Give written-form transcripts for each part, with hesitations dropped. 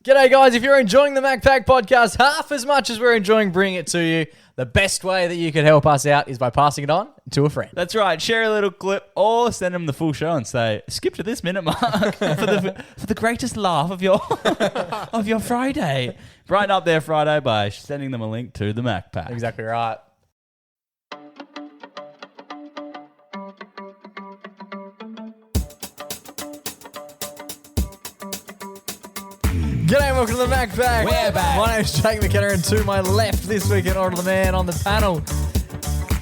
G'day guys, if you're enjoying the MacPack podcast half as much as we're enjoying bringing it to you, the best way that you can help us out is by passing it on to a friend. That's right. Share a little clip or send them the full show and say, skip to this minute mark for the greatest laugh of your of your Friday. Brighten up their Friday by sending them a link to the MacPack. Exactly right. G'day and welcome to the MacPack. We're back. My name's Jake McKenna, and to my left this week in order the man on the panel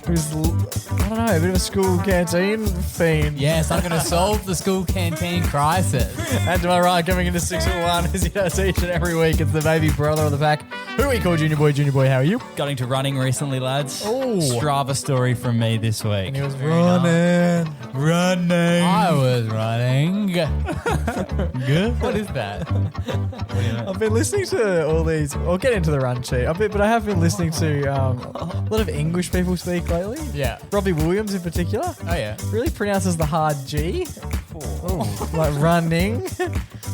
who's, I don't know, a bit of a school canteen fiend. Yes, I'm going to solve the school canteen crisis. And to my right, coming into 6-1 as he does each and every week, it's the baby brother of the pack, who we call Junior Boy. Junior Boy, how are you? Got into running recently, lads. Oh. Strava story from me this week. And he was running. I was running. Good. What is that? I've been listening to all these. I'll get into the run sheet a bit, but I have been listening to a lot of English people speak lately. Yeah. Robbie Williams in particular. Oh, yeah. Really pronounces the hard G. Oh, like running.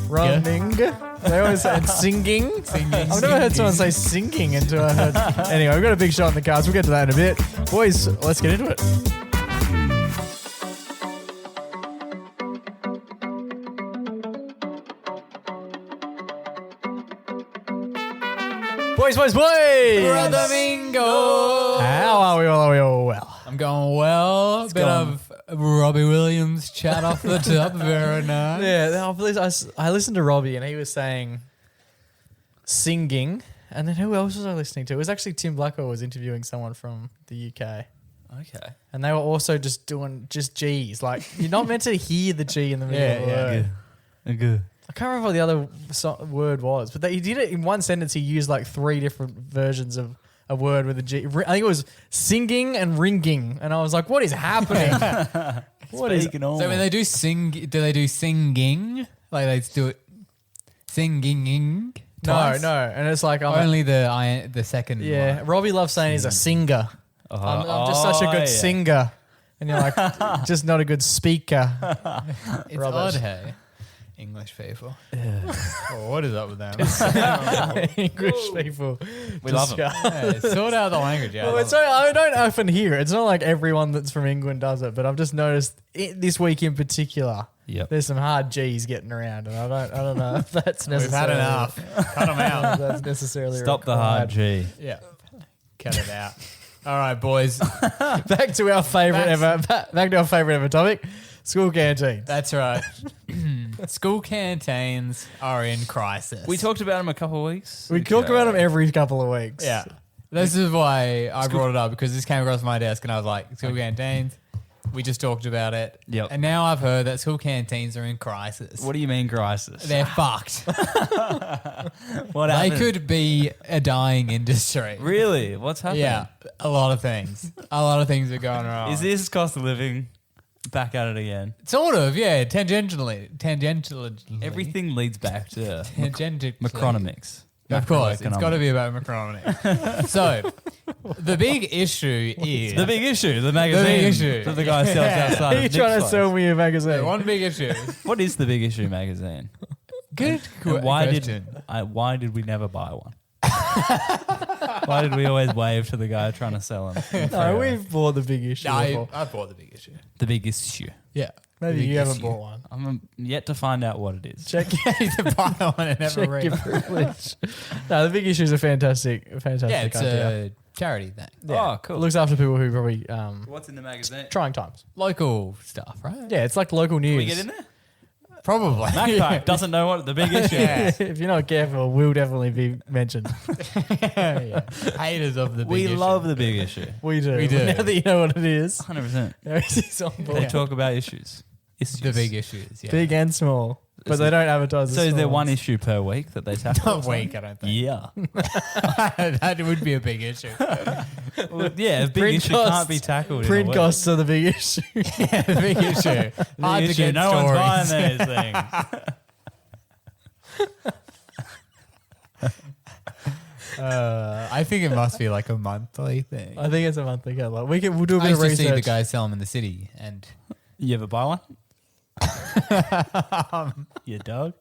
Running. They always say and singing. I've never heard someone say singing until I heard. Anyway, we've got a big shot in the cards. We'll get to that in a bit. Boys, let's get into it. Boys. Brother Mingo. How are we all? Are we all well? I'm going well. Bit of Robbie Williams chat off the top. Very nice. Yeah, I listened to Robbie and he was saying singing. And then who else was I listening to? It was actually Tim Blackwell was interviewing someone from the UK. Okay. And they were also just doing just G's. Like, you're not meant to hear the G in the middle of the word. Good. I can't remember what the other word was, but he did it in one sentence. He used like 3 different versions of a word with a G. I think it was singing and ringing. And I was like, what is happening? What is So when they do sing, do they do singing? Like they do it singing? Twice? No. And it's like, Only the second yeah. one. Robbie loves saying he's a singer. I'm just such a good singer. And you're like, just not a good speaker. It's Rubbish. odd, hey? English people. Oh, what is up with them? English people. We love them. Yeah, sort out the language. Yeah, Well, I don't often hear it. It's not like everyone that's from England does it, but I've just noticed this week in particular, there's some hard G's getting around, and I don't know if that's necessarily. We've had enough. Cut them out. That's necessarily Stop the required. hard G. Yeah. Cut it out. All right, boys. Back to our favorite ever. Back to our favorite ever topic: school canteens. That's right. School canteens are in crisis. We talked about them a couple of weeks. We talk about them every couple of weeks. Yeah. This is why I brought it up, because this came across my desk and I was like, school canteens. We just talked about it. Yep. And now I've heard that school canteens are in crisis. What do you mean crisis? They're fucked. What They happened? could be a dying industry. Really? What's happening? Yeah. A lot of things. A lot of things are going wrong. Is this cost of living back at it again? Sort of, yeah. Tangentially. Everything leads back to Tangentially. macronomics. Of course, it's got to be about macronomics. So, the big issue is... The big issue, the magazine. The big issue. That the guy sells outside Are you of trying to Nick's sell place. me a magazine? One big issue. What is the big issue magazine? Good And why question. why did we never buy one? Why did we always wave to the guy trying to sell them? No, we've bought the big issue before. I bought the big issue. The biggest issue. Yeah. Maybe Big you haven't issue. bought one. I'm yet to find out what it is. Check, to buy one and never check read. your privilege. No, the big issue is a fantastic Yeah, it's idea. a charity thing. Oh, cool. It looks after people who probably What's in the magazine? trying times. Local stuff, right? Yeah, it's like local news. Can we get in there? Probably. MacPack doesn't know what the big issue is. If you're not careful, we'll definitely be mentioned. Yeah. Haters of the big We issue. love the big issue. We do. We do. Now that you know what it is, 100%. it's on board. They talk about issues. the big issues. Yeah. Big and small. But they don't advertise the So is there small one ones. issue per week that they tackle? Not weak, I don't think. Yeah. That would be a big issue. Well, yeah, a big Print issue costs- can't be tackled in a Print week. costs are the big issue. Yeah, the big issue. Hard Big to issue. get No one's buying stories. these things. I think it must be like a monthly thing. I think it's a monthly catalog. We'll do a I bit used of to see research. the guys sell them in the city, and You ever buy one? Your dog?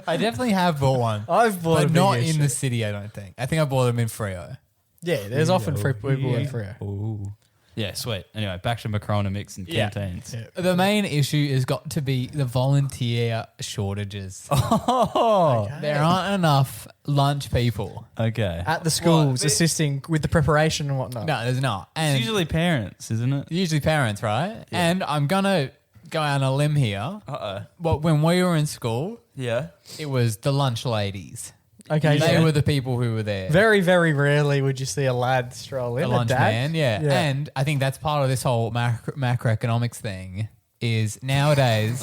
I definitely have bought one. I've bought but a big not issue. in the city, I don't think. I think I bought them in Freo. Yeah, there's often free people in Freo. Ooh. Yeah, sweet. Anyway, back to Macronomics and Yeah. canteens. Yeah. The main issue has got to be the volunteer shortages. Oh, There aren't enough lunch people. okay. At the schools, Well, assisting with the preparation and whatnot. No, there's not. It's And usually parents, isn't it? usually parents, right? And I'm going to go out on a limb here. Uh-oh. But when we were in school, Yeah. it was the lunch ladies. Okay, They yeah. were the people who were there. Very, very rarely would you see a lad stroll in. The A lunch dad. man, yeah. And I think that's part of this whole macroeconomics thing is nowadays,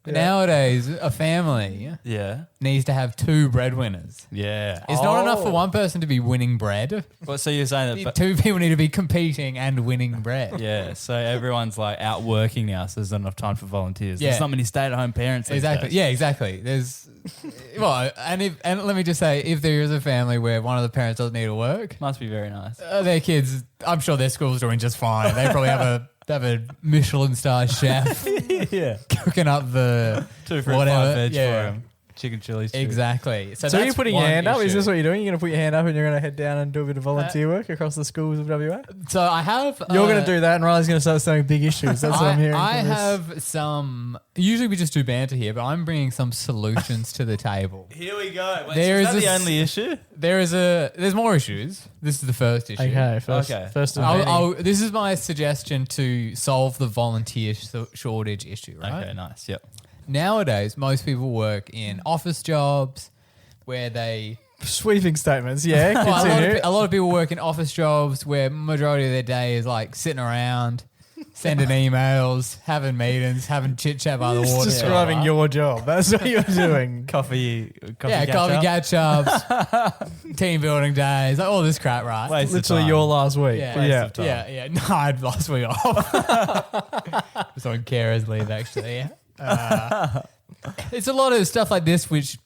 a family Yeah. needs to have 2 breadwinners. Yeah. It's not enough for one person to be winning bread. Well, so you're saying that... 2 people need to be competing and winning bread. Yeah, so everyone's like out working now, so there's not enough time for volunteers. Yeah. There's not many stay-at-home parents these Exactly. days. Yeah, exactly. There's and let me just say, if there is a family where one of the parents doesn't need to work, Must be very nice. their kids, I'm sure their school's doing just fine. They probably have a Michelin star chef Yeah. cooking up the 2 fruit, whatever. 5 veg Yeah. for them. Chicken chilies. too. Exactly. So that's you're putting your one hand up? Is issue. this what you're doing? You're going to put your hand up and you're going to head down and do a bit of volunteer work across the schools of WA? So I have. You're going to do that and Riley's going to start saying big issues. That's what I'm hearing I from this. have some. Usually we just do banter here, but I'm bringing some solutions to the table. Here we go. Wait, There is is that a the s- only issue? There's more issues. This is the first issue. Okay, Okay. first of many. This is my suggestion to solve the volunteer shortage issue, right? Okay, nice. Yep. Nowadays, most people work in office jobs where they. Sweeping statements, yeah. Well, Continue. a lot of people work in office jobs where majority of their day is like sitting around, sending emails, having meetings, having chit chat by the It's water. describing your job. That's what you're doing. Coffee coffee catch-ups, team building days, like all this crap, right? Waste of Literally time. your last week. Yeah. Waste Yeah. of time. Yeah. No, I had last week off. Just on carers leave, actually. It's a lot of stuff like this, which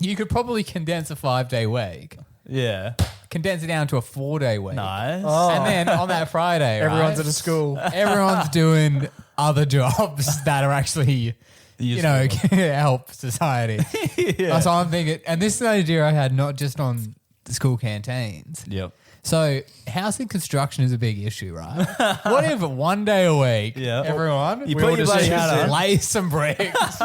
you could probably condense a 5-day week, Yeah. condense it down to a 4-day week. Nice. Oh. And then on that Friday, Everyone's right, at a school. everyone's doing other jobs that are actually, help society. Yeah. So I'm thinking, and this is an idea I had not just on the school canteens. Yep. So housing construction is a big issue, right? What if 1 day a week, Yeah. everyone, You We put all your just bloody choose hat it. on, lay some bricks.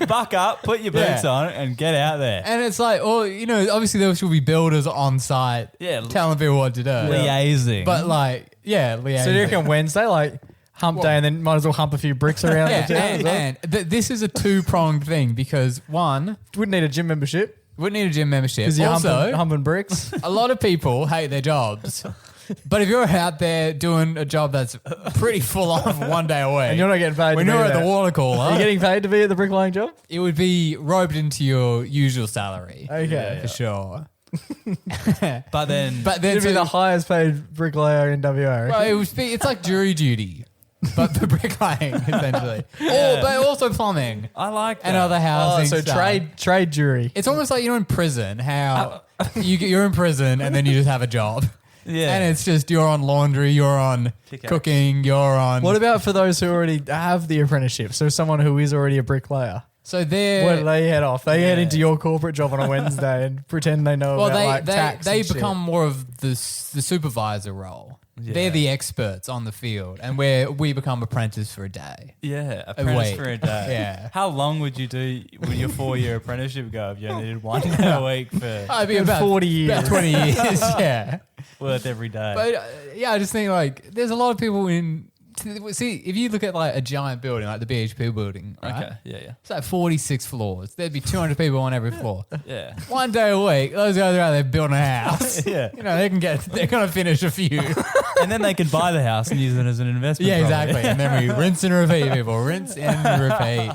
buck up, put your boots Yeah. on, and get out there. And it's like, obviously there should be builders on site Yeah. telling people what to do. Liaising. But liaising. So do you reckon Wednesday, like hump day, and then might as well hump a few bricks around Yeah, the town? as well? and this is a 2-pronged thing because one, Wouldn't need a gym membership wouldn't need a gym membership. because you're Also, humping bricks. a lot of people hate their jobs. But if you're out there doing a job that's pretty full on 1 day a week, And you're not getting paid when to be you're at there. the water Are cooler, you getting paid to be at the bricklaying job? it would be roped into your usual salary. Okay. For sure. But then, But then You'd be the highest paid bricklayer in WA. I reckon. it's like jury duty, but for bricklaying, essentially. But also plumbing I like that. and other housing so stuff. trade jury. It's almost like in prison, how you're in prison and then you just have a job. Yeah. And it's just you're on laundry, you're on Pickaxe. cooking, you're on. What about for those who already have the apprenticeship? So someone who is already a bricklayer. So they're. Where do they head off? They head Yeah. into your corporate job on a Wednesday and pretend they know Well, about they like tax they and shit. become more of the supervisor role. Yeah. They're the experts on the field, and we become apprentice for a day. Yeah, apprentice week. for a day. Yeah. How long would you do? Would your 4-year apprenticeship go if you only did 1 day a week for I'd be In about 40 years. about 20 years. Yeah, worth every day? but I just think like there's a lot of people in. See, if you look at like a giant building, like the BHP building, right? Okay. Yeah. It's like 46 floors. There'd be 200 people on every floor. Yeah. 1 day a week, those guys are out there building a house. Yeah. They're going to finish a few. And then they can buy the house and use it as an investment. Yeah, property. exactly. And then we rinse and repeat, people. Rinse and repeat.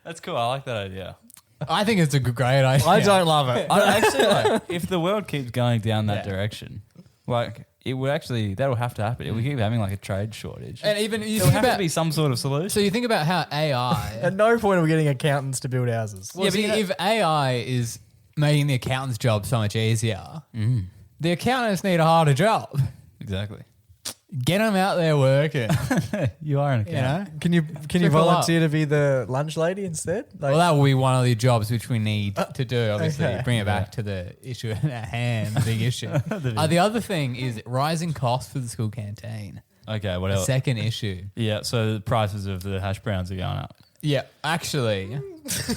That's cool. I like that idea. I think it's a great idea. I don't love it. I actually like if the world keeps going down that Yeah. direction, like it will actually that'll have to happen. If we keep having like a trade shortage, And even you there'll think have about to be some sort of solution. so you think about how AI. At no point are we getting accountants to build houses. Well, see, if AI is making the accountant's job so much easier, the accountants need a harder job. Exactly. Get them out there working. You are an You know? Can you Trickle volunteer to be the lunch lady instead? Like, Well, that will be one of the jobs which we need to do, obviously. Okay. Bring it back to the issue at hand, the big issue. The other thing is rising costs for the school canteen. Okay, what The else? second issue. Yeah, so the prices of the hash browns are going up. Yeah, actually,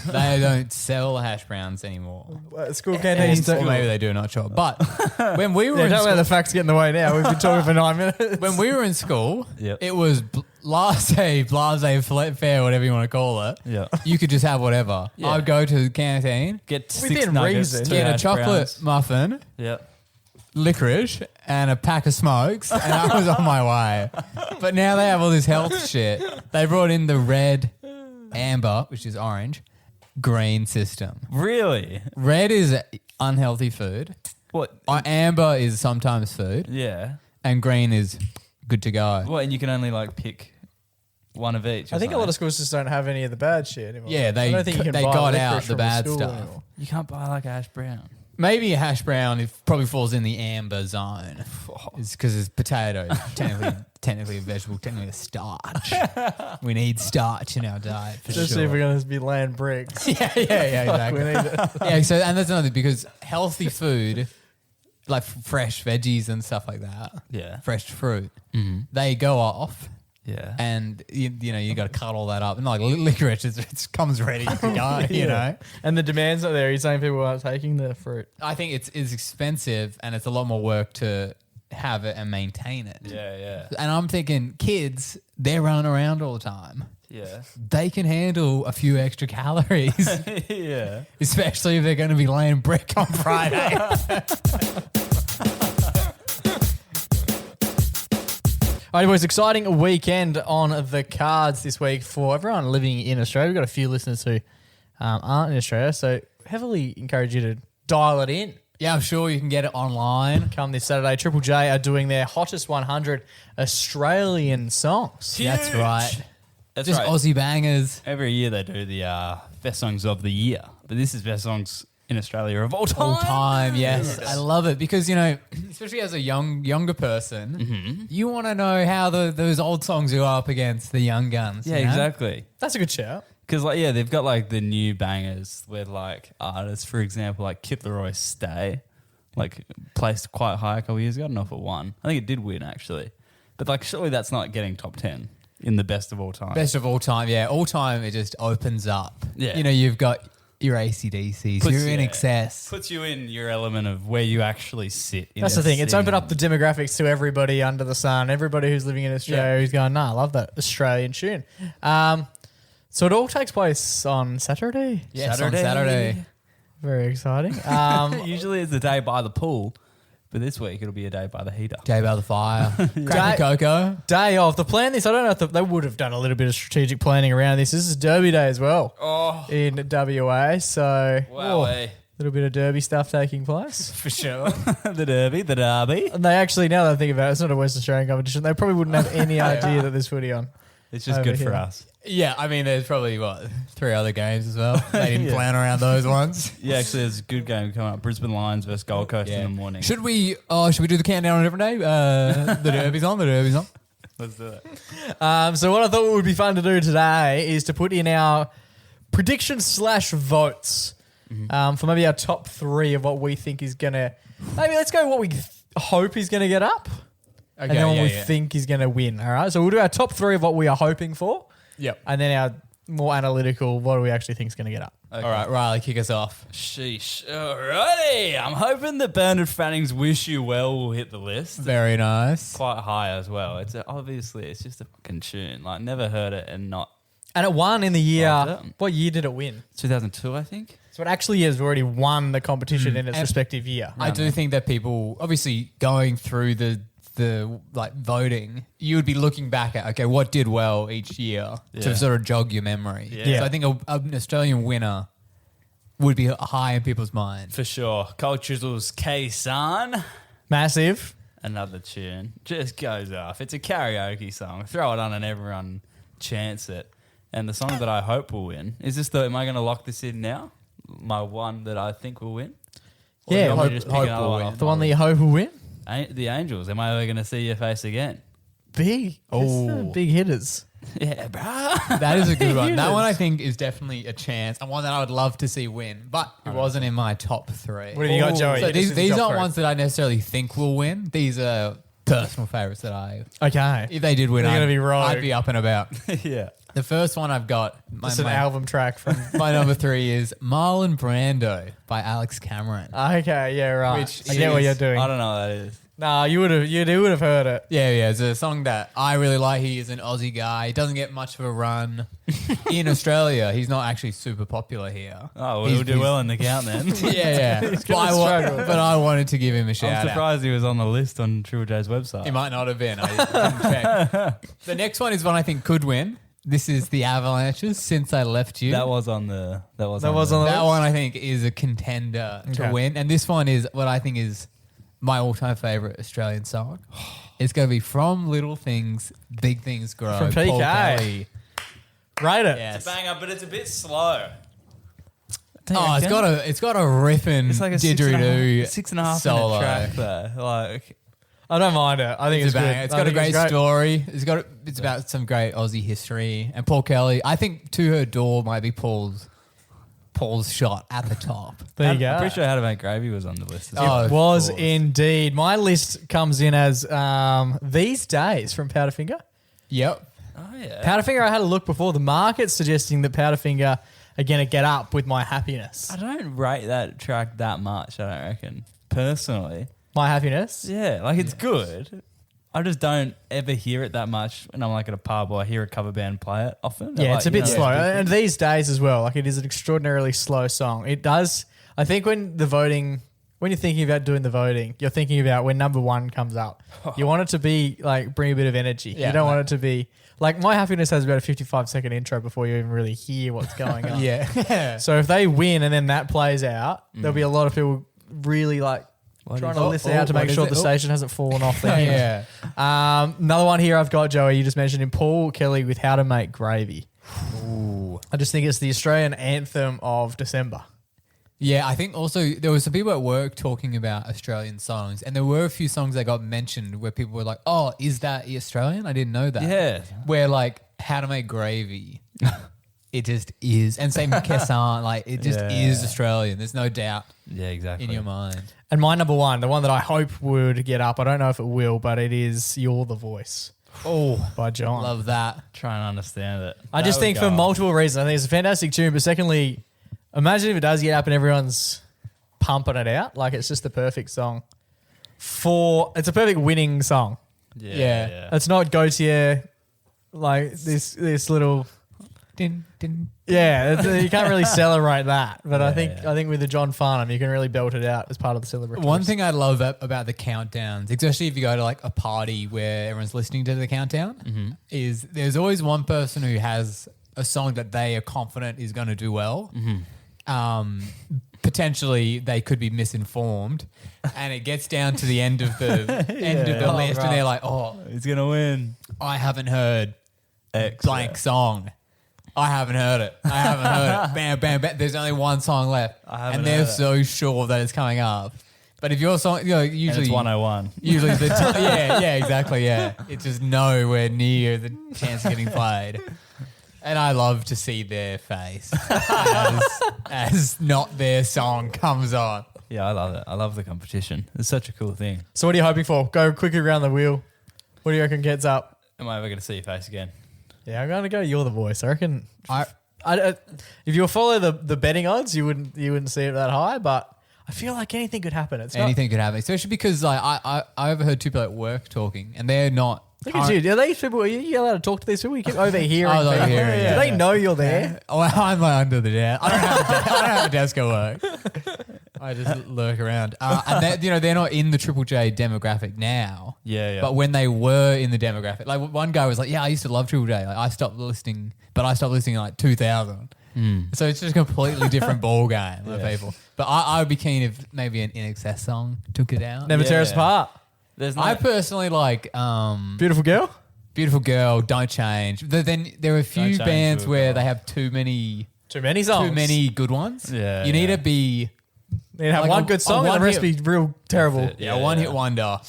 they don't sell hash browns anymore. school canteens Or don't. maybe they do, not sure. But when we were Yeah, in don't let school, the facts get in the way now. We've been talking for 9 minutes. when we were in school, Yep. it was blase, fair, whatever you want to call it. Yeah. You could just have whatever. Yeah. I'd go to the canteen, Get 6 Within nuggets, reason. 2 get a hash chocolate browns. muffin, Yeah. licorice, and a pack of smokes, and I was on my way. But now they have all this health shit. They brought in the red, amber, which is orange, green system. Really? Red is unhealthy food. What? Amber is sometimes food, Yeah. and green is good to go. What? And you can only like pick one of each. I think a lot of schools just don't have any of the bad shit anymore. Yeah, I don't think you can they buy got licorice out the from a bad school stuff. anymore. You can't buy like a hash brown. Maybe a hash brown it probably falls in the amber zone. It's because it's potato, technically a vegetable, technically a starch. We need starch in our diet for Especially if sure. we're going to be laying bricks. yeah, exactly. We need it. Yeah, so and that's another because healthy food, like fresh veggies and stuff like that, Yeah. fresh fruit, Mm-hmm. they go off. Yeah. And you know you got to cut all that up, and like licorice, it comes ready to go. You know, And the demand's not there. You're saying people aren't taking the fruit. I think it's expensive, and it's a lot more work to have it and maintain it. Yeah. And I'm thinking, kids, they're running around all the time. Yeah. They can handle a few extra calories, Yeah. especially if they're going to be laying brick on Friday. All right, boys, exciting weekend on the cards this week for everyone living in Australia. We've got a few listeners who aren't in Australia, so heavily encourage you to dial it in. Yeah, I'm sure you can get it online. Come this Saturday, Triple J are doing their hottest 100 Australian songs. That's right. That's Just right. Aussie bangers. Every year they do the best songs of the year, but this is best songs in Australia of all time. All time, yes. I love it because, you know, especially as a younger person, you want to know how those old songs go up against the young guns. Yeah, you know? exactly. That's a good shout. Because they've got like the new bangers with like artists, for example, like Kid Leroy Stay, like placed quite high a couple of years ago. I don't know if it won. I think it did win actually, but like surely that's not getting top 10 in the best of all time. Best of all time, yeah. All time, it just opens up. Yeah. You know, you've got your AC/DCs, Puts- you're in yeah. excess. Puts you in your element of where you actually sit. In That's the thing. It's opened up the demographics to everybody under the sun, everybody who's living in Australia who's going, I love that Australian tune. So it all takes place on Saturday. Yes, on Saturday. Very exciting. Usually it's the day by the pool, but this week it'll be a day by the heater. Day by the fire. Day- Crack a cocoa. Day off. The plan this, I don't know if they would have done a little bit of strategic planning around this. This is Derby Day as well in WA. So a little bit of Derby stuff taking place. For sure. the Derby. And they actually, now that I think about it, it's not a West Australian competition. They probably wouldn't have any idea that there's footy on. It's just Over good for here. us. Yeah, I mean, there's probably, 3 other games as well. They didn't plan around those ones. Yeah, actually, there's a good game coming up. Brisbane Lions versus Gold Coast in the morning. Should we do the countdown on a different day? The Derby's on. Let's do it. So what I thought would be fun to do today is to put in our predictions/votes for maybe our top 3 of what we think is going to... Maybe let's go what we hope is going to get up. Okay, And then what yeah, we yeah. think is going to win. All right. So we'll do our top 3 of what we are hoping for. Yep. And then our more analytical, what do we actually think is going to get up? Okay. All right, Riley, kick us off. Sheesh. Alrighty. I'm hoping that Bernard Fanning's Wish You Well will hit the list. Very nice. Quite high as well. Obviously, it's just a fucking tune. Like, never heard it and not... And it won in the year... Well done. What year did it win? 2002, I think. So it actually has already won the competition in its And respective year. I do think that people, obviously going through the like voting, you would be looking back at, okay, what did well each year Yeah. to sort of jog your memory. Yeah. So I think an Australian winner would be high in people's minds. For sure. Cold Chisel's K-San. Massive. Another tune. Just goes off. It's a karaoke song. Throw it on and everyone chants it. And the song that I hope will win, am I going to lock this in now? My one that I think will win? Or do you Yeah, want me to hope just pick will another one win. off The my one that list? you hope will win? The Angels. Am I ever going to see your face again? big. Oh. Big hitters. Yeah, bro. That is a good one. That Hitters. one I think is definitely a chance and one that I would love to see win, but it wasn't in my top 3. What have you got, Joey? So Hit us with these your top aren't three. ones that I necessarily think will win. These are personal favourites that Okay. if they did win, They're gonna be rogue. I'd be up and about. Yeah. The first one I've got, It's an album track from. my number 3 is Marlon Brando by Alex Cameron. Okay, yeah, right. Which I get what is- you're doing. I don't know what that is. Nah, you would have heard it. Yeah, it's a song that I really like. He is an Aussie guy. He doesn't get much of a run in Australia. He's not actually super popular here. Oh, He's- we'll do well in the count then. Yeah. But I wanted to give him a shout I'm out. surprised he was on the list on Triple J's website. He might not have been. I didn't check. The next one is one I think could win. This is the Avalanches, Since I Left You. That was on the. That was That on was the, on the- That one I think is a contender Okay. to win. And this one is what I think is my all-time favourite Australian song. It's going to be From Little Things, Big Things Grow. From Paul PK. Kelly. Rate it. Yes. It's a banger, but it's a bit slow. Oh, it's got a riffing It's like a didgeridoo 6.5 solo. minute track there. Like, I don't mind it. I think It's it's, a banger. good. It's I got a think great story. It's about some great Aussie history. And Paul Kelly, I think To Her Door might be Paul's shot at the top. There you go. I'm pretty sure How to Make Gravy was on the list as well. Oh, Was of course. indeed. My list comes in as These Days from Powderfinger. Yep. Oh, yeah. Powderfinger, I had a look before. The market's suggesting that Powderfinger are going to get up with My Happiness. I don't rate that track that much, I don't reckon. Personally. My Happiness? Yeah, like it's good. I just don't ever hear it that much when I'm like at a pub or I hear a cover band play it often. Yeah, Like, it's a you bit know, slow. And These Days as well. Like it is an extraordinarily slow song. It does. I think when you're thinking about doing the voting, you're thinking about when number 1 comes up. You want it to be like bring a bit of energy. Yeah, you don't right. want it to be like My Happiness has about a 55-second intro before you even really hear what's going on. Yeah. So if they win and then that plays out, there'll be a lot of people really like trying to listen out to make sure the station hasn't fallen off the hinge. Yeah. Another one here I've got, Joey, you just mentioned him, Paul Kelly with How to Make Gravy. Ooh. I just think it's the Australian anthem of December. Yeah, I think also there were some people at work talking about Australian songs, and there were a few songs that got mentioned where people were like, "Oh, is that Australian? I didn't know that." Yeah. Where like How to Make Gravy, it just is, and same with Kessan, like it just Yeah. is Australian. There's no doubt Yeah, exactly. in your mind. And my number 1, the one that I hope would get up, I don't know if it will, but it is You're the Voice Oh, by John. love that. Try and understand it. I just That would think go for up. multiple reasons. I think it's a fantastic tune, but secondly, imagine if it does get up and everyone's pumping it out. Like it's just the perfect song. It's a perfect winning song. Yeah. It's not Gautier like this little. Din, din. Yeah, you can't really celebrate that. But I Yeah. think with the John Farnham, you can really belt it out as part of the celebration. One thing I love about the countdowns, especially if you go to like a party where everyone's listening to the countdown, is there's always one person who has a song that they are confident is going to do well. Potentially, they could be misinformed, and it gets down to the end of the Oh, list, right. and they're like, "Oh, He's going to win. I haven't heard X. blank song." I haven't heard it. I haven't heard it. Bam, bam, bam. There's only one song left. haven't And they're heard it. so sure that it's coming up. But if your song, And usually it's 101. usually the yeah, exactly, yeah. It's just nowhere near the chance of getting played. And I love to see their face as not their song comes on. Yeah, I love it. I love the competition. It's such a cool thing. So what are you hoping for? Go quickly around the wheel. What do you reckon gets up? Am I ever going to see your face again? Yeah, I'm going to go You're the Voice. I reckon. If you follow the betting odds, you wouldn't see it that high. But I feel like anything could happen. It's Anything could happen, especially because like I overheard two people at work talking, and they're not. Look at you. Are these people? Are you allowed to talk to these people? You keep overhearing. I was people. overhearing, yeah. Do they know you're there? Well, I'm like under the desk. I don't have a desk at work. I just lurk around. And they're not in the Triple J demographic now. Yeah. But when they were in the demographic, like one guy was like, "Yeah, I used to love Triple J. Like, I stopped listening, but I stopped listening in like 2000." So it's just a completely different ball game of people. But I would be keen if maybe an In Excess song took it out. Never tear us Yeah. apart. There's no, I personally like Beautiful girl. Beautiful Girl, Don't Change. Then there are a few Change, bands Beautiful where Girl. they have too many Too good ones. Yeah, You need yeah. to be You have like one a- good song a and the rest one-hit- be real terrible. That's it. yeah, Yeah, one yeah. hit wonder.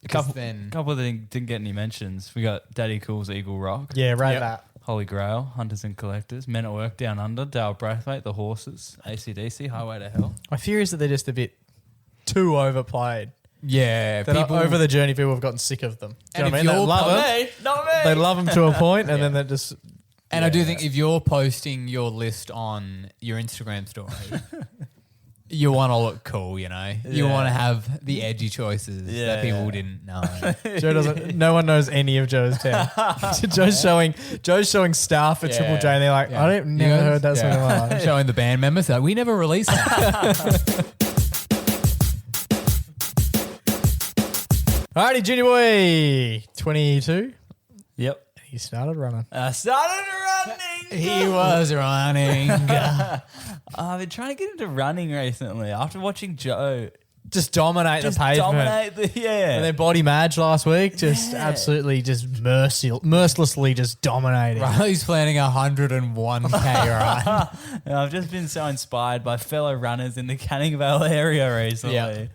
Because then Couple of things didn't get any mentions. We got Daddy Cool's Eagle Rock, Yeah, right. Yep. That. Holy Grail, Hunters and Collectors, Men at Work Down Under, Dale Braithwaite, The Horses, AC/DC, Highway to Hell. My fear is that they're just a bit too overplayed. yeah, That people over the journey, people have gotten sick of them. Do you know what I mean? They love them. Not me. They love them to a point, and then they just. And I do think if you're posting your list on your Instagram story, you want to look cool, you know. You Yeah. want to have the edgy choices Yeah, that people yeah. didn't know. Joe doesn't. No one knows any of Joe's town. Joe's showing staff at Triple J, and they're like, Yeah. I don't You never guys- heard that song in my life. Showing the band members that we never released that. Alrighty, Junior Boy, 22. Yep. He started running. I started running. He was running. I've been trying to get into running recently after watching Joe Just dominate just the pavement. dominate the And then Body Madge last week, just absolutely just mercilessly just dominating. Riley's planning 101k run. And I've just been so inspired by fellow runners in the Canning Vale area recently, Yeah.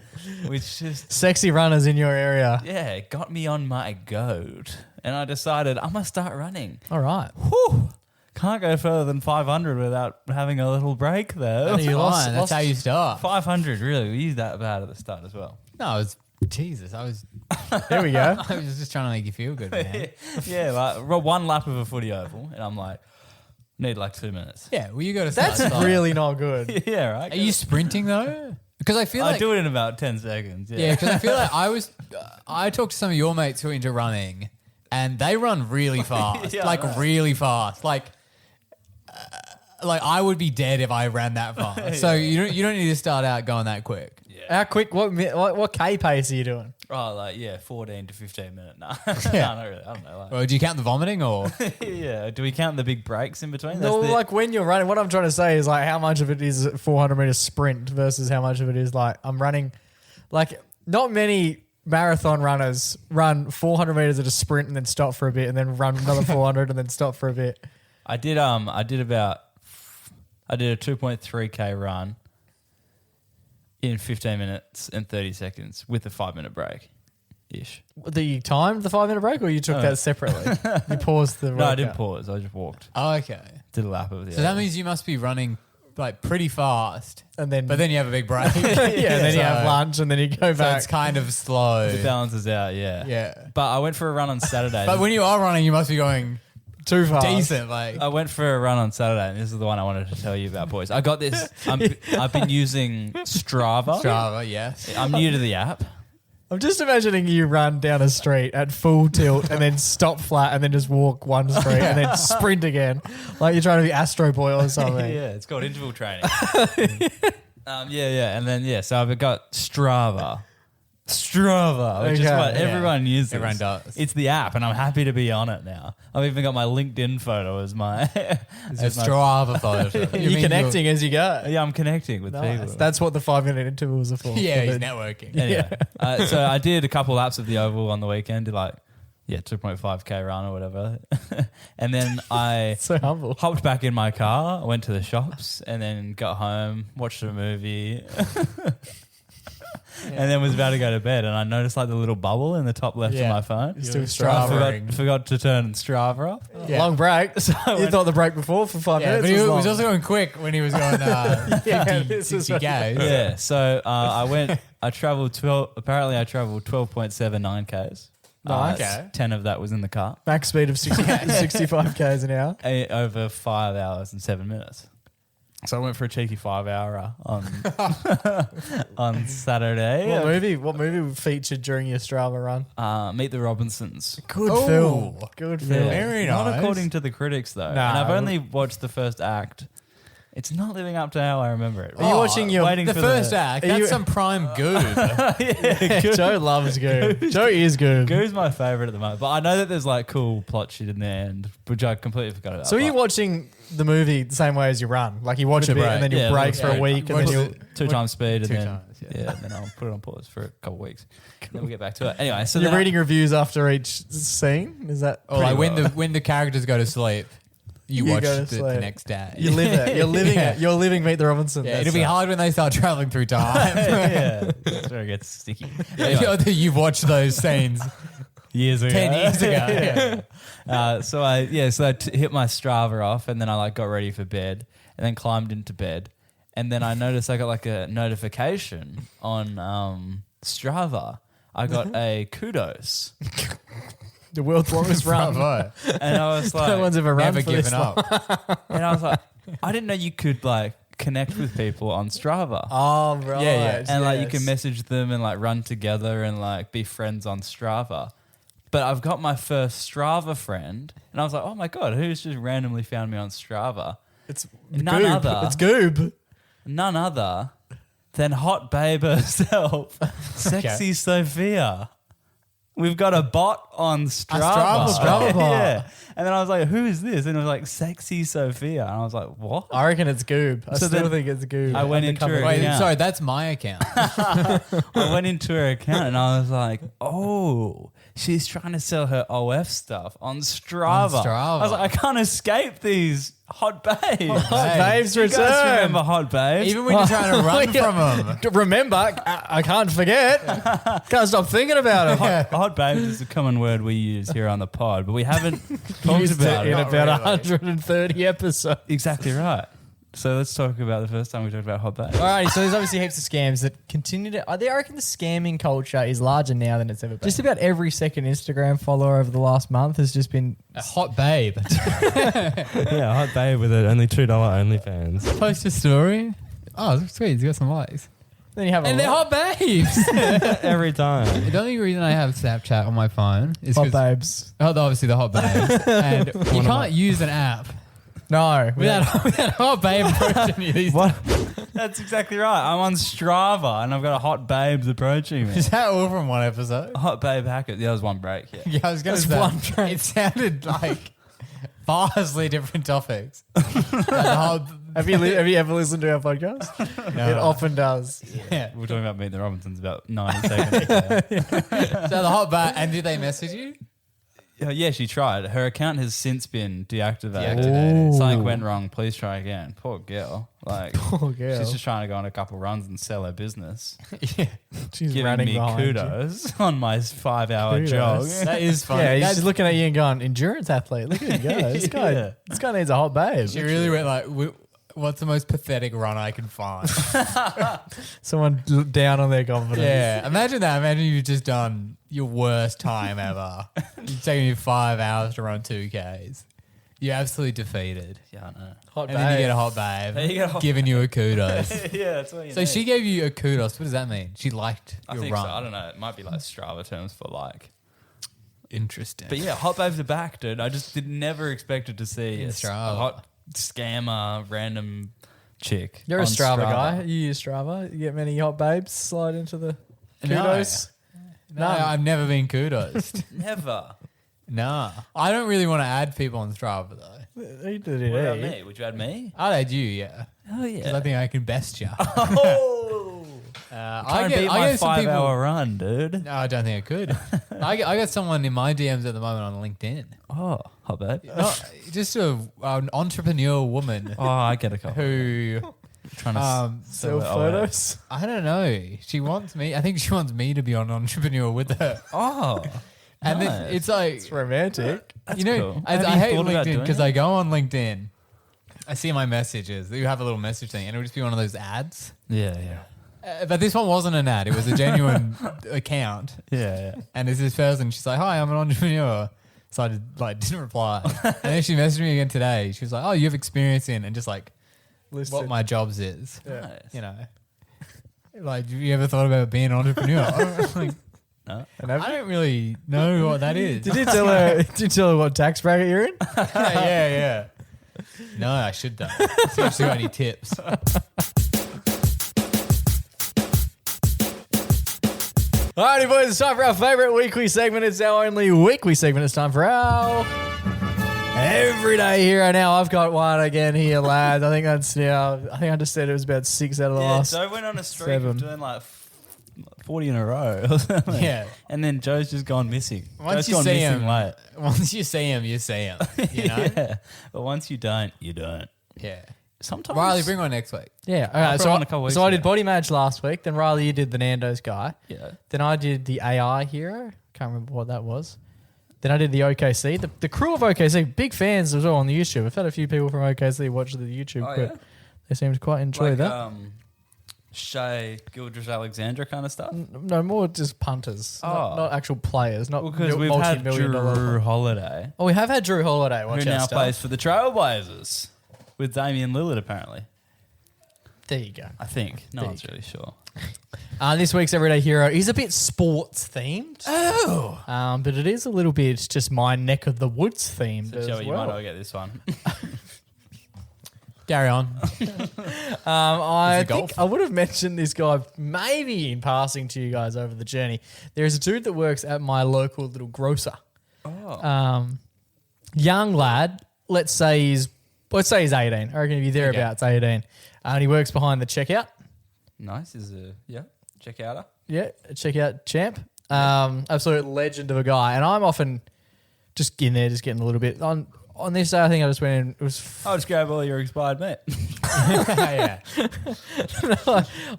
which just Sexy runners in your area. it got me on my goat, and I decided I must start running. All right. Whew. Can't go further than 500 without having a little break though. You lost- Fine, that's how you start. 500 really? Were you that bad at the start as well? No, I was Jesus. I was Here we go. I was just trying to make you feel good, man. Yeah, like one lap of a footy oval, and I'm like, need like 2 minutes. Yeah, well, you got to start. That's slow. really not good. Yeah, right. Are you sprinting though? Because I feel I like do it in about 10 seconds. yeah, because I feel like I talked to some of your mates who are into running, and they run really fast, Yeah, like right. really fast, like I would be dead if I ran that fast. So you don't need to start out going that quick. How quick? What K pace are you doing? Oh, like 14 to 15 minutes. No, Yeah. no, not really. I don't know. Like, Well, do you count the vomiting or? yeah. Do we count the big breaks in between? No, That's the- like when you're running, what I'm trying to say is like how much of it is a 400 meter sprint versus how much of it is like I'm running. Like not many marathon runners run 400 meters at a sprint and then stop for a bit and then run another 400 and then stop for a bit. I did a 2.3k run in 15 minutes and 30 seconds with a 5-minute break ish. You timed the 5-minute break or you took that separately? You paused the No, I didn't workout? pause. I just walked. Oh, okay. Did a lap of it. So that means you must be running like pretty fast, And then, but then you have a big break. yeah, and then you have So- lunch and then you go So back. it's kind of slow. it balances out. Yeah. Yeah. But I went for a run on Saturday. But when you are running, you must be going Too fast. decent. Like I went for a run on Saturday, and this is the one I wanted to tell you about, boys. I got this. I've been using Strava. Strava, yes. I'm new to the app. I'm just imagining you run down a street at full tilt and then stop flat and then just walk one street and then sprint again. Like you're trying to be Astro Boy or something. Yeah, it's called interval training. And then so I've got Strava, which is Okay. what everyone uses. Everyone does. It's the app, and I'm happy to be on it now. I've even got my LinkedIn photo as my. It's a Strava photo. You're connecting as you go. Yeah, I'm connecting with people. That's what the 5-minute intervals are for. Yeah, For he's the- networking. Anyway, so I did a couple laps of the oval on the weekend, did 2.5k run or whatever, and then I So humble. hopped back in my car, went to the shops, and then got home, watched a movie, and then was about to go to bed, and I noticed like the little bubble in the top left Yeah. of my phone. You're still I Strava. forgot to turn Strava off. Yeah. Long break. So you thought the break before for 5 Yeah, minutes but he was long. also going quick when he was going 50, this is 60 Ks. Yeah, so I traveled 12. Apparently, I traveled 12.79 k's. Nice. Okay. 10 of that was in the car. Max speed of 65 k's an hour. Over 5 hours and 7 minutes. So I went for a cheeky 5-hour on Saturday. What movie featured during your Strava run? Meet the Robinsons. Good Oh. film. Good film. Very Not nice. according to the critics though. Nah. And I've only watched the first act. It's not living up to how I remember it. Are you watching your waiting The for first act, Are that's you- some prime good. Joe loves Goob. Joe is Goob. Goo's my favourite at the moment. But I know that there's like cool plot shit in the end, which I completely forgot about. So are you watching the movie the same way as you run? Like you watch With a a bit and then break. you'll Yeah, break little for a break. week and Watch then you'll... it. 2 times speed and 2 then times, then I'll put it on pause for a couple of weeks. Then we'll get back to it. Anyway, so You're then reading reviews after each scene? Is that... Or like pretty when the characters go to sleep. You You watched go to it the sleep. next day. You live it. You're living Yeah. it. You're living Meet the Robinson. Yeah, That's it'll be it. hard when they start traveling through time. yeah, that's where it gets sticky. You've watched those scenes Years ago. 10 years ago. Yeah. So I hit my Strava off, and then I got ready for bed, and then climbed into bed, and then I noticed I got a notification on Strava. I got a kudos, The world's longest run. Bravo. and I was like, No one's ever run Never for this given long. up. and I was like, I didn't know you could connect with people on Strava. Oh, right. Yeah, And you can message them and run together and be friends on Strava. But I've got my first Strava friend, and I was like, oh my God, who's just randomly found me on Strava? It's None Goob. other. It's Goob. None other than hot babe herself, Sexy Sophia. We've got a bot on Strava. Strava bot. Yeah. And then I was like, who is this? And it was like, Sexy Sophia. And I was like, what? I reckon it's Goob. I So still then think it's Goob. I went into Undercover her Wait, account. sorry, that's my account. I went into her account and I was like, oh, she's trying to sell her OF stuff on Strava. On Strava. I was like, I can't escape these hot babes. Hot Babes You guys return. remember hot babes? Even when you're trying to run from them. Remember, I can't forget. Can't stop thinking about it. Hot babes is a common word we use here on the pod, but we haven't talked Used about it in it. about really. 130 episodes. Exactly right. So let's talk about the first time we talked about hot babes. Alrighty, so there's obviously heaps of scams that continue to. I reckon the scamming culture is larger now than it's ever been. Just about every second Instagram follower over the last month has just been. A hot babe. Yeah, hot babe with it, only $2 OnlyFans. Post a story. Oh, sweet. He's got some likes. Then you have And a they're lot- hot babes. Every time. The only reason I have Snapchat on my phone is hot 'cause- babes. obviously the hot babes. And you can't use an app No, without hot babe approaching you. These What? That's exactly right. I'm on Strava and I've got a hot babes approaching me. Is that all from one episode? Hot babe hacker. Yeah, that was one break. Yeah. Yeah, I was going to That's say. one train. It sounded like vastly different topics. Have you ever listened to our podcast? No. It often does. Yeah. We were talking about Meet the Robinsons about 90 seconds ago. So the hot babe, and did they message you? Yeah, she tried. Her account has since been deactivated. Deactivated. Something went wrong. Please try again. Poor girl. Poor girl. She's just trying to go on a couple runs and sell her business. Yeah. She's Giving running me behind you. kudos on my 5-hour Kudos. jog. That is funny. Yeah, That's- she's looking at you and going, "Endurance athlete. Look at him go. This guy, Yeah. this guy needs a hot babe." she really went like, what's the most pathetic run I can find? Someone down on their confidence. Yeah, imagine that. Imagine you've just done your worst time ever. It's taking you 5 hours to run 2Ks. You're absolutely defeated. Yeah, I know. Hot And then you babe. get a hot babe There you go. giving you a kudos. Yeah, that's what you So need. she gave you a kudos. What does that mean? She liked I your think run. so. I don't know. It might be like Strava terms for Interesting. But yeah, hot babes are back, dude. I just never expected to see In a Strava. hot scammer random chick. You're a on Strava guy. You use Strava. You get many hot babes slide into the kudos. No, I've never been kudos. Never. Nah. I don't really want to add people on Strava though. You did it. What about eh? me? Would you add me? I'd add you, yeah. Oh 'Cause I think I can best you. Oh, I get- beat I my get some 5-hour run, dude. No, I don't think I could. I got someone in my DMs at the moment on LinkedIn. Oh, hot babe. Just an entrepreneur woman Oh, I get a couple. who, Trying to Sell sell photos. I don't know. She wants me. I think she wants me to be on entrepreneur with her. Oh, And nice. then it's like, It's romantic. you know, cool. I Have you hate thought about LinkedIn doing because it? I go on LinkedIn, I see my messages. You have a little message thing, and it'll just be one of those ads. yeah, yeah. But this one wasn't an ad. It was a genuine account. Yeah, And there's this person. She's like, "Hi, I'm an entrepreneur." So I didn't reply. And then she messaged me again today. She was like, "Oh, you have experience in," and just like Listed. what my jobs is. Yeah. Nice. You know, like, have you ever thought about being an entrepreneur? Like, No? And I have you? don't really know what that is. Did you tell her? Did you tell her what tax bracket you're in? yeah. No, I should though. See if she got any tips. Alrighty, boys, it's time for our favourite weekly segment. It's our only weekly segment. It's time for our Everyday Hero. Now, I've got one again here, lads. I think I just said it was about 6 out of the Yeah, last. so I went on a streak 7. of doing like 40 in a row or something. Yeah. And then Joe's just gone missing. Once Joe's you gone see missing him, late. once you see him, you see him. You know? Yeah. But once you don't, you don't. Yeah. Sometimes. Riley, bring on next week. Yeah. I Okay. brought one a couple weeks So I did ago. Body Madge last week. Then Riley, you did the Nando's guy. Yeah. Then I did the AI hero. Can't remember what that was. Then I did the OKC. The crew of OKC, big fans as well on the YouTube. I've had a few people from OKC watch the YouTube Oh, clip. yeah? They seem to quite enjoy Like, that. Shay, Gildress Alexandra kind of stuff. No, more just punters, Oh. not actual players, not Because we've had multi-million-dollar. Drew Holiday, Oh, we have had Drew Holiday. Watch who our now stuff. plays for the Trailblazers with Damian Lillard, apparently. There you go. I think. No There one's you really sure. This week's Everyday Hero is a bit sports themed. Oh. But it is a little bit just my neck of the woods themed So, as Joey, you might well. not get this one. Carry on. I Is it think golf? I would have mentioned this guy maybe in passing to you guys over the journey. There's a dude that works at my local little grocer. Oh. Young lad, let's say he's 18. I reckon if you're thereabouts, 18. And he works behind the checkout. Nice. Is a, yeah, check out. Yeah, checkout champ. Absolute legend of a guy. And I'm often just in there, just getting a little bit. On this day, I think I just went in. It was I'll just grab all your expired meat. Yeah.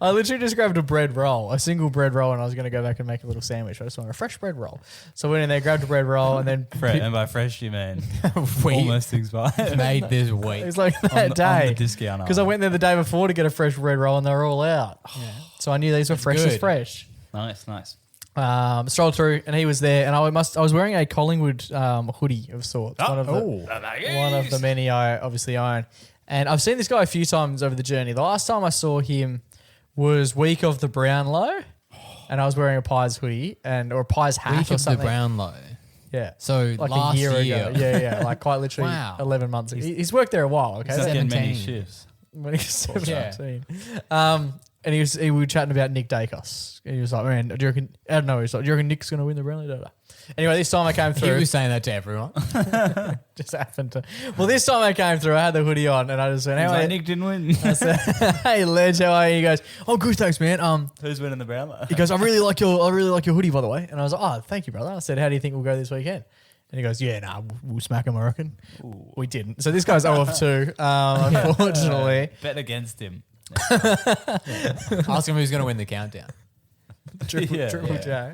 I literally just grabbed a bread roll, a single bread roll, and I was going to go back and make a little sandwich. I just wanted a fresh bread roll. So I went in there, grabbed a bread roll, and then And by fresh, you mean We almost expired. made this it week. was like on that the, on the day. discount. Because I went there the day before to get a fresh bread roll, and they were all out. So I knew these were fresh as good. fresh. Nice, nice. Strolled through, and he was there, and I was wearing a Collingwood hoodie of sorts. One of the many I obviously own. And I've seen this guy a few times over the journey. The last time I saw him was week of the Brownlow, and I was wearing a Pies hoodie or a Pies hat Week or of the something. Brownlow. Yeah. So Like last a year year. ago. Yeah, like quite literally Wow. 11 months ago. He's worked there a while, okay? He's not getting many 17. shifts. When he was 17. Yeah. And we were chatting about Nick Dacos. And he was like, man, do you reckon, I don't know, he was like, do you reckon Nick's going to win the Brownlow? Da, da. Anyway, this time I came He through. was saying that to everyone. Just happened to. Well, this time I came through, I had the hoodie on, and I just went, He's hey, like, Nick didn't win. I said, hey, Ledge, how are you? He goes, oh, good, thanks, man. Who's winning the Brownlow? He goes, I really like your hoodie, by the way. And I was like, oh, thank you, brother. I said, how do you think we'll go this weekend? And he goes, yeah, nah, we'll smack him, I reckon. We didn't. So this guy's 0 of 2, unfortunately. Bet against him. Ask him who's going to win the countdown. Triple Yeah. J.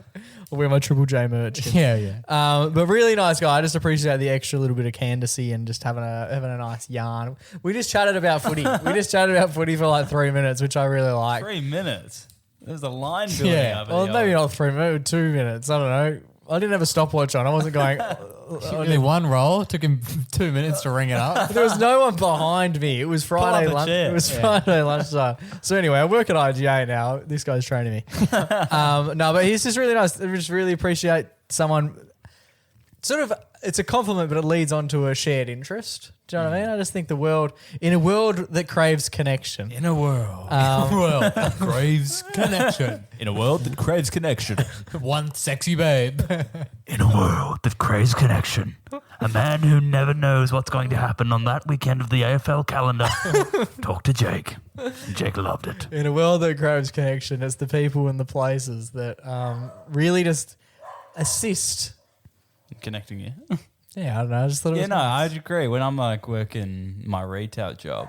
I'll wear my Triple J merch. Yeah. But really nice guy. I just appreciate the extra little bit of candidacy and just having a nice yarn. We just chatted about footy. For like 3 minutes, which I really like. 3 minutes. There's a line building Yeah. up. Well, maybe not 3 minutes, 2 minutes. I don't know. I didn't have a stopwatch on. I wasn't going. Only one roll. Took him 2 minutes to ring it up. There was no one behind me. It was Friday up a lunch. chair. It was Friday lunchtime. So anyway, I work at IGA now. This guy's training me. No, but he's just really nice. I just really appreciate someone. Sort of, it's a compliment, but it leads on to a shared interest. Do you know what I mean? I just think in a world that craves connection. In a world. Well, Graves connection. In a world that craves connection. One sexy babe. In a world that craves connection, a man who never knows what's going to happen on that weekend of the AFL calendar. Talk to Jake. Jake loved it. In a world that craves connection, it's the people and the places that really just assist. Connecting you. Yeah, I don't know. I just thought it Yeah, was no, nice. I'd agree. When I'm like working my retail job,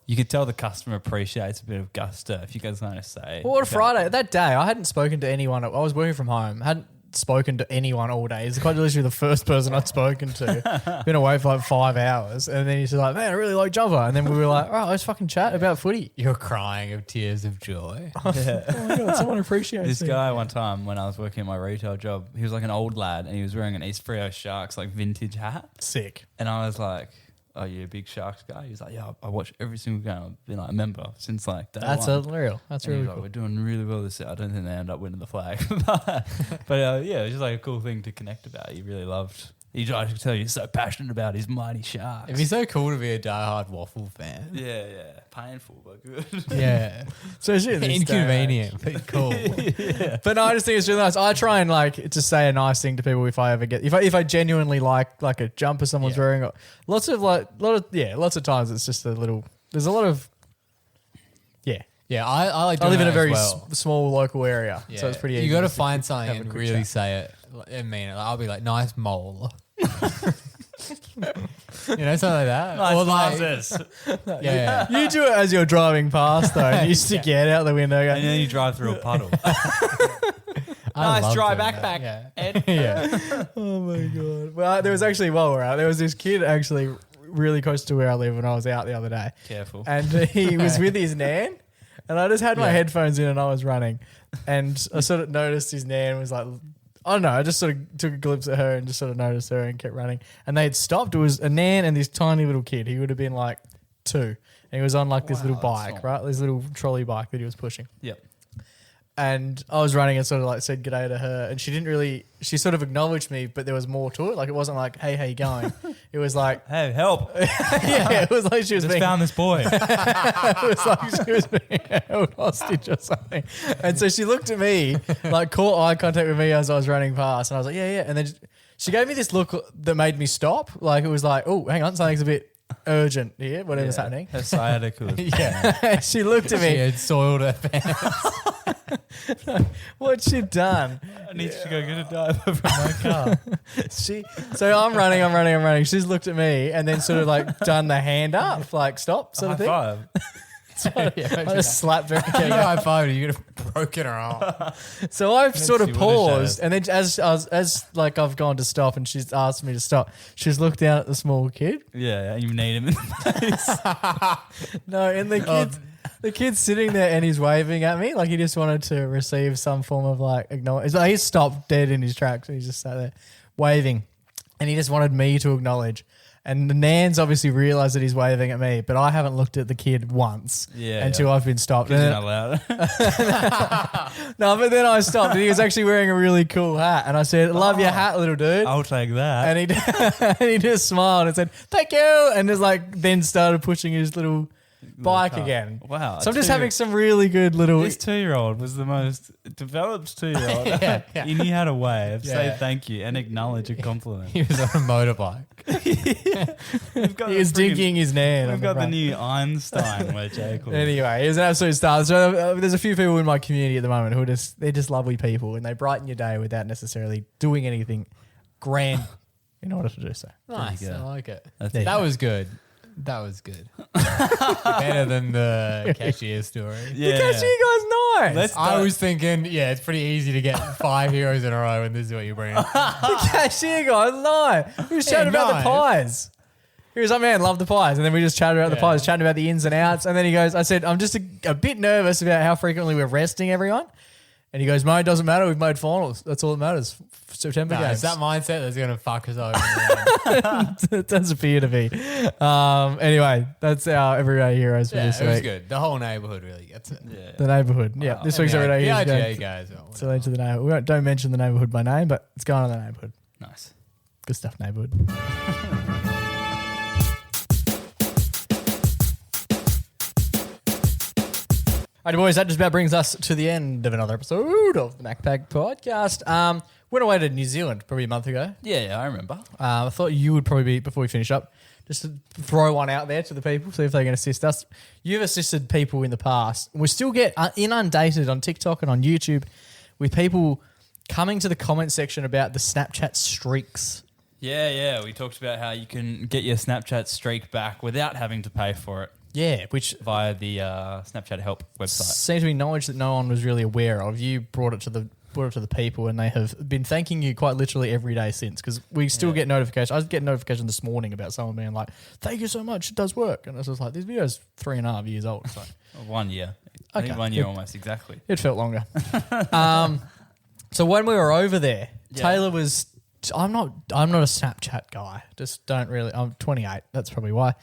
you could tell the customer appreciates a bit of gusto if you guys kind of say. Well, what a Friday. That day, I hadn't spoken to anyone. I was working from home. Hadn't spoken to anyone all day. He's quite literally the first person I'd spoken to. Been away for like 5 hours. And then he's like, man, I really like Jumper. And then we were like, all right, let's fucking chat about footy. You're crying of tears of joy. Oh my God, someone appreciates This me. guy one time when I was working at my retail job, he was like an old lad and he was wearing an East Freo Sharks like vintage hat. Sick. And I was like, oh, you a big Sharks guy? He was like, yeah, I watch every single game. I've been like a member since like day That's one. unreal. That's And he really was like, cool. we're doing really well this year. I don't think they end up winning the flag. but yeah, it was just like a cool thing to connect about. He really loved. I could tell he's so passionate about his mighty Sharks. It'd be so cool to be a diehard waffle fan. Yeah. Painful, but good. Yeah. So shit, this Inconvenient, but cool. day. But no, I just think it's really nice. I try and like just say a nice thing to people if I ever get if I genuinely like a jumper someone's Yeah. wearing. Lots of times it's just a little. There's a lot of Yeah, I like I doing live in that a very as well. small local area, Yeah. so it's pretty easy. You got to just find have something a and quick really chat. say it. I mean, I'll be like, nice mole. You know, something like that. Nice Or like, glasses. yeah. You do it as you're driving past, though. And you stick your head out the window. And Go, then you drive through a puddle. I Nice love dry doing backpack, that. Ed. Yeah. Yeah. oh my god! Well, there was actually while we're out, there was this kid actually really close to where I live when I was out the other day, Careful. and he was with his nan, and I just had my Yeah. headphones in and I was running, and I sort of noticed his nan was like. I don't know. I just sort of took a glimpse at her and just sort of noticed her and kept running. And they had stopped. It was a nan and this tiny little kid. He would have been like 2. And he was on like this little that's bike, small. right? This little trolley bike that he was pushing. Yep. And I was running and sort of like said g'day to her, and she didn't really. She sort of acknowledged me, but there was more to it. Like it wasn't like, "Hey, how you going?" It was like, Hey, help. yeah, it was like she was Just being. found this boy. It was like she was being held hostage or something. And so she looked at me, like caught eye contact with me as I was running past, and I was like, "Yeah, yeah." And then she gave me this look that made me stop. Like it was like, "Oh, hang on, something's a bit urgent here. Whatever's happening." Her sciatica was Yeah. And she looked at She me. had soiled her pants. What's she done? I need you to go get a diaper from my car. So I'm running. She's looked at me and then sort of like done the hand up, like stop sort of thing. Five. Yeah, I just slapped her. you high five, you could have broken her arm. So I've sort of she would've paused, and then as like I've gone to stop, and she's asked me to stop. She's looked down at the small kid. Yeah, you need him in the face. No, and the kid's sitting there and he's waving at me like he just wanted to receive some form of like acknowledge. Like he stopped dead in his tracks and he just sat there waving, and he just wanted me to acknowledge. And the nan's obviously realised that he's waving at me, but I haven't looked at the kid once until I've been stopped. You're And not allowed. no, but then I stopped, and he was actually wearing a really cool hat, and I said, "Love your hat, little dude." I'll take that. And he and he just smiled and said, "Thank you," and just like then started pushing his little bike car. again. Wow. So I'm just having some really good little. This 2-year-old was the most developed 2-year-old. Yeah. He knew how to wave, say Yeah. thank you, and acknowledge a compliment. He was on a motorbike. We've got He was dinking his nan. We've got the new Einstein where Jake was. Anyway, he was an absolute star. So there's a few people in my community at the moment who are they're just lovely people, and they brighten your day without necessarily doing anything grand in order to do so. Nice. go. I like it. That's There you That go. was good. That was good. Better than the cashier story. Yeah. Because you guys nice. I was thinking, yeah, it's pretty easy to get 5 heroes in a row, and this is what you bring. The cashier guy, no. He was chatting about nice. the pies. He was like, man, love the pies. And then we just chatted about the Yeah. pies, chatting about the ins and outs. And then he goes, I said, I'm just a bit nervous about how frequently we're resting everyone. And he goes, mate, doesn't matter. We've made finals. That's all that matters. September No, games. it's that mindset that's going to fuck us over. in the end. It does appear to be. Anyway, that's our everyday heroes for Yeah, this it was week. good. The whole neighbourhood really gets it. Yeah. The neighbourhood. Yeah, Wow. this week's And everyday the heroes. IGA guys. So into the neighbourhood. We don't mention the neighbourhood by name, but it's going on the neighbourhood. Nice. Good stuff, neighbourhood. Alrighty, boys, that just about brings us to the end of another episode of the MacPack Podcast. Went away to New Zealand probably a month ago. Yeah, I remember. I thought you would probably be, before we finish up, just to throw one out there to the people, see if they can assist us. You've assisted people in the past. We still get inundated on TikTok and on YouTube with people coming to the comment section about the Snapchat streaks. Yeah. We talked about how you can get your Snapchat streak back without having to pay for it Yeah, which via the Snapchat help website. seems to be knowledge that no one was really aware of. You brought it to the people, and they have been thanking you quite literally every day since, because we still get notifications. I was getting notification this morning about someone being like, "Thank you so much, it does work." And I was just like, "This video's 3.5 years old." It's like, 1 year. I think Okay. 1 year almost exactly. it felt longer. So when we were over there, Yeah. Taylor was. I'm not a Snapchat guy. Just don't really. I'm 28. That's probably why.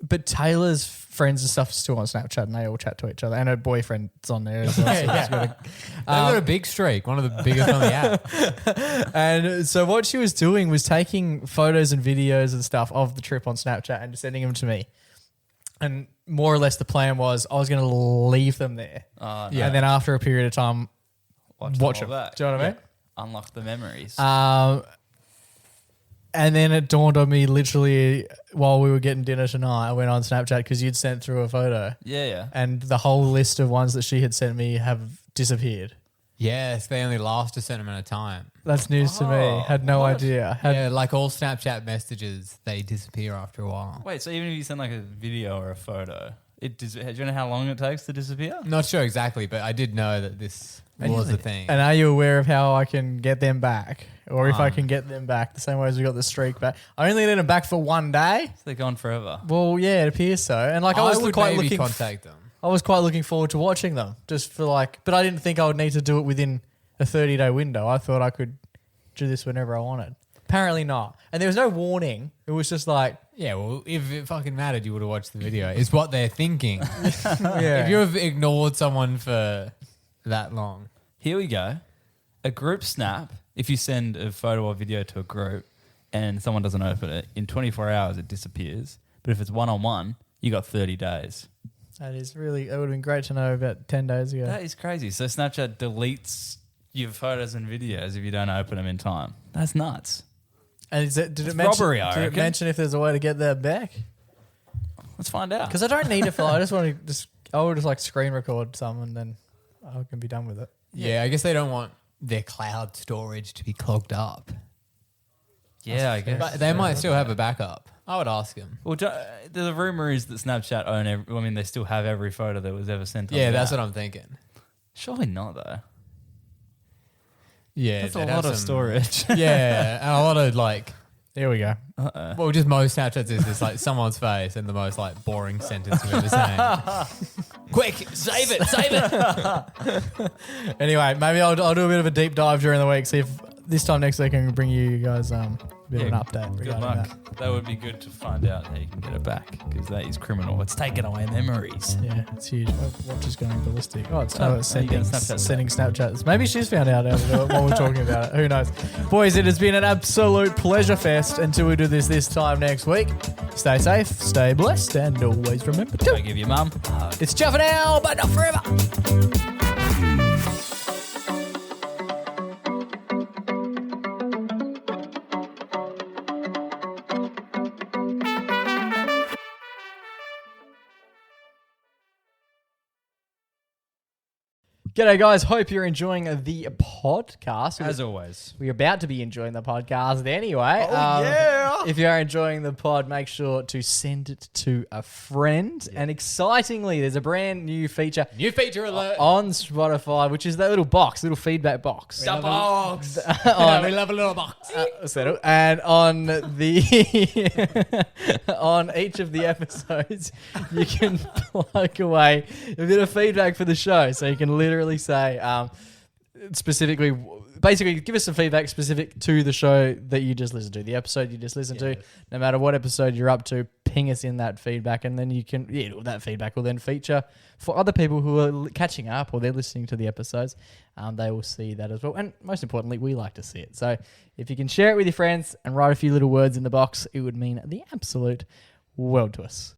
But Taylor's friends and stuff are still on Snapchat, and they all chat to each other. And her boyfriend's on there as well. So Yeah. she's got a- They've got a big streak, one of the biggest on the app. And so what she was doing was taking photos and videos and stuff of the trip on Snapchat and sending them to me. And more or less the plan was I was going to leave them there. No. And then after a period of time, watch all them. back. Do you know what I mean? Unlock the memories. And then it dawned on me literally while we were getting dinner tonight. I went on Snapchat because you'd sent through a photo. Yeah. And the whole list of ones that she had sent me have disappeared. Yes, they only last a certain amount of time. That's news to me. Had no idea. Yeah, like all Snapchat messages, they disappear after a while. Wait, so even if you send like a video or a photo, do you know how long it takes to disappear? Not sure exactly, but I did know that this was a thing. And are you aware of how I can get them back? Or if I can get them back the same way as we got the streak back? I only need them back for one day. So they're gone forever. Well, yeah, it appears so. And like I was would quite maybe looking contact them. I was quite looking forward to watching them just for like, but I didn't think I would need to do it within a 30-day window. I thought I could do this whenever I wanted. Apparently not. And there was no warning. It was just like, Yeah, well, if it fucking mattered, you would have watched the video. It's what they're thinking. yeah. If you've ignored someone for that long. Here we go. A group snap, if you send a photo or video to a group and someone doesn't open it, in 24 hours it disappears. But if it's one-on-one, you got 30 days. That is really, it would have been great to know about 10 days ago. That is crazy. So Snapchat deletes your photos and videos if you don't open them in time. That's nuts. And did it robbery, I did it reckon. mention if there's a way to get that back? Let's find out. Because I don't need a file. I would just like screen record some and then I can be done with it. Yeah, I guess they don't want their cloud storage to be clogged up. Yeah, I guess. But they might still have a backup. I would ask them. Well, the rumor is that Snapchat own they still have every photo that was ever sent. Yeah, that's what I'm thinking. Surely not, though. Yeah, That's a they'd lot have of some- storage. Yeah, and a lot of like, Here we go. well, just most Snapchats is just like someone's face and the most like boring sentence you've ever seen. Quick, save it. Anyway, maybe I'll do a bit of a deep dive during the week. See if this time next week I can bring you guys a bit of an update. Good regarding luck. that. That would be good to find out how you can get it back because that is criminal. It's taken away memories. Yeah, it's huge. My watch is going ballistic. Oh, it's Oh, sending you get Snapchat Snapchats. Maybe she's found out how to do it while we're talking about it. Who knows? Boys, it has been an absolute pleasure fest. Until we do this time next week, stay safe, stay blessed, and always remember I to. give your mum a hug. It's ciao for now, but not forever. G'day, guys. Hope you're enjoying the podcast. As always. We're about to be enjoying the podcast anyway. yeah. If you are enjoying the pod, make sure to send it to a friend. Yeah. And excitingly, there's a brand new feature New feature alert. on Spotify, which is that little feedback box. The box. on, We love a little box. and on the on each of the episodes, you can plug away a bit of feedback for the show. So you can literally say basically give us some feedback specific to the show that you just listened to, the episode you just listened to. No matter what episode you're up to, ping us in that feedback, and then you can that feedback will then feature for other people who are catching up or they're listening to the episodes. They will see that as well, and most importantly, we like to see it. So if you can share it with your friends and write a few little words in the box, it would mean the absolute world to us.